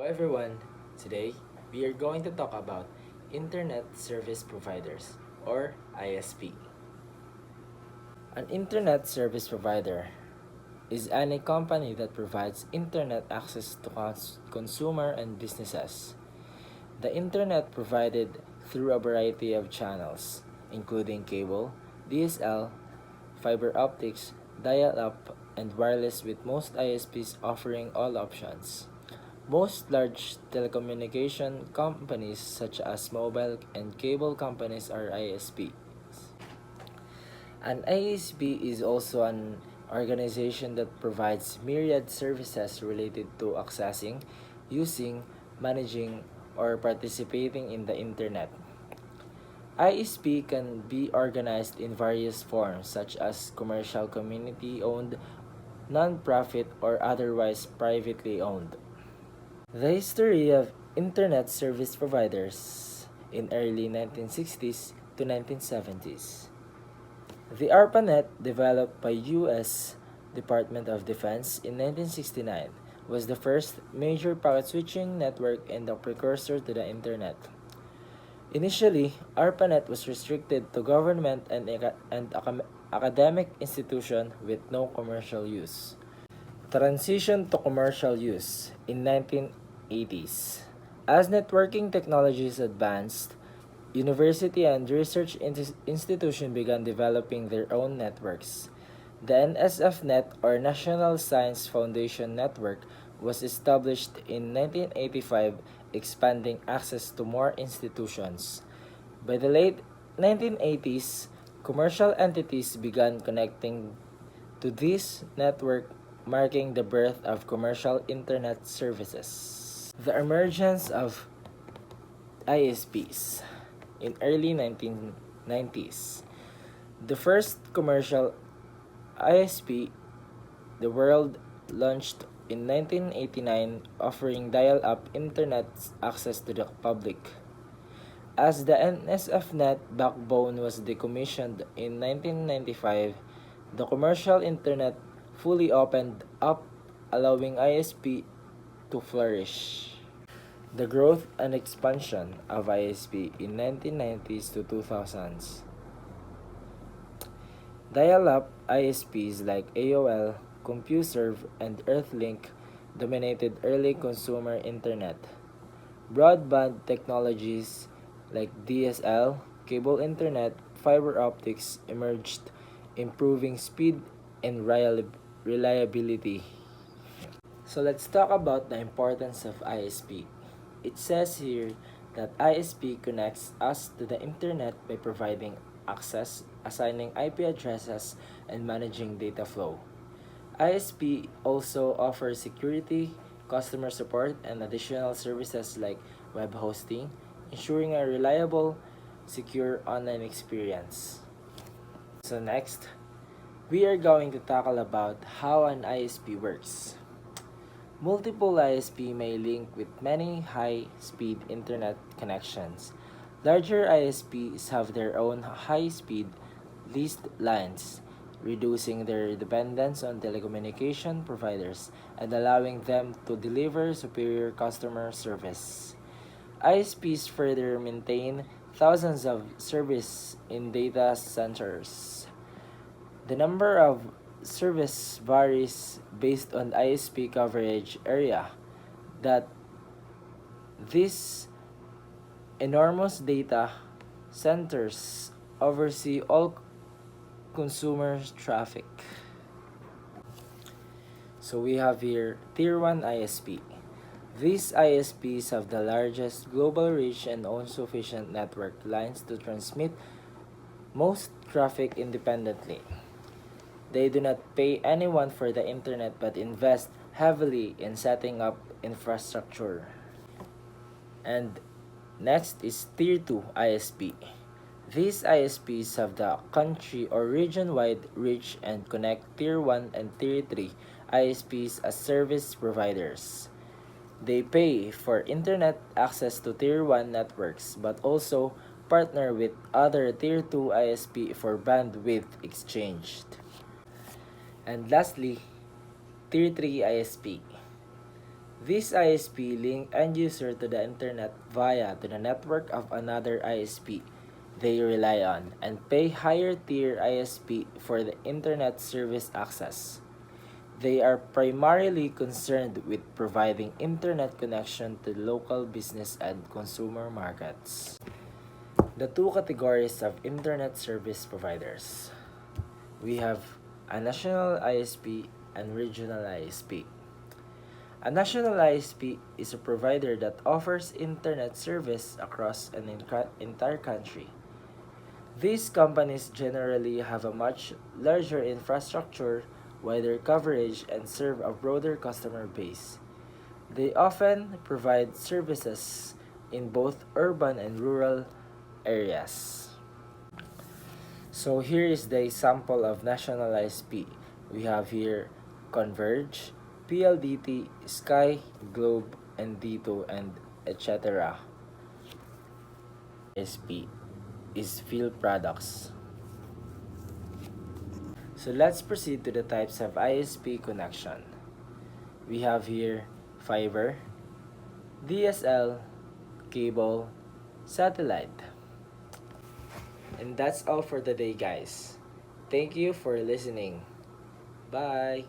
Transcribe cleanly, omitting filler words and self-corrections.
Hello everyone. Today, we are going to talk about Internet Service Providers or ISP. An Internet Service Provider is any company that provides internet access to consumer and businesses. The internet provided through a variety of channels, including cable, DSL, fiber optics, dial-up, and wireless, with most ISPs offering all options. Most large telecommunication companies such as mobile and cable companies are ISPs. An ISP is also an organization that provides myriad services related to accessing, using, managing, or participating in the internet. ISP can be organized in various forms such as commercial, community-owned, non-profit, or otherwise privately owned. The history of internet service providers in early 1960s to 1970s. The ARPANET, developed by U.S. Department of Defense in 1969, was the first major packet switching network and the precursor to the internet. Initially, ARPANET was restricted to government and academic institutions with no commercial use. Transition to commercial use in 1980s. As networking technologies advanced, university and research institutions began developing their own networks. The NSFNet, or National Science Foundation Network, was established in 1985, expanding access to more institutions. By the late 1980s, commercial entities began connecting to this network, marking the birth of commercial internet services. The emergence of ISPs in early 1990s. The first commercial ISP, the world, launched in 1989, offering dial-up internet access to the public. As the NSFNet backbone was decommissioned in 1995, the commercial internet fully opened up, allowing ISP to flourish. The growth and expansion of ISP in 1990s to 2000s. Dial-up ISPs like AOL, CompuServe, and Earthlink dominated early consumer internet. Broadband technologies like DSL, cable internet, fiber optics emerged, improving speed and reliability. So let's talk about the importance of ISP. It says here that ISP connects us to the internet by providing access, assigning IP addresses, and managing data flow. ISP also offers security, customer support, and additional services like web hosting, ensuring a reliable, secure online experience. So next, we are going to tackle about how an ISP works. Multiple ISP may link with many high-speed internet connections. Larger ISPs have their own high-speed leased lines, reducing their dependence on telecommunication providers and allowing them to deliver superior customer service. ISPs further maintain thousands of servers in data centers. The number of service varies based on ISP coverage area. That these enormous data centers oversee all consumer traffic. So we have here Tier 1 ISP. These ISPs have the largest global reach and own sufficient network lines to transmit most traffic independently. They do not pay anyone for the internet but invest heavily in setting up infrastructure. And next is Tier 2 ISP. These ISPs have the country or region-wide reach and connect Tier 1 and Tier 3 ISPs as service providers. They pay for internet access to Tier 1 networks but also partner with other Tier 2 ISP for bandwidth exchanged. And lastly, Tier 3 ISP. This ISP link end user to the internet via to the network of another ISP they rely on and pay higher tier ISP for the internet service access. They are primarily concerned with providing internet connection to local business and consumer markets. The two categories of internet service providers. We have a national ISP and regional ISP. A national ISP is a provider that offers internet service across an entire country. These companies generally have a much larger infrastructure, wider coverage, and serve a broader customer base. They often provide services in both urban and rural areas. So here is the example of national ISP. We have here Converge, PLDT, Sky, Globe, and D2, and etc. ISP is field products. So let's proceed to the types of ISP connection. We have here fiber, DSL, cable, satellite. And that's all for today, guys. Thank you for listening. Bye.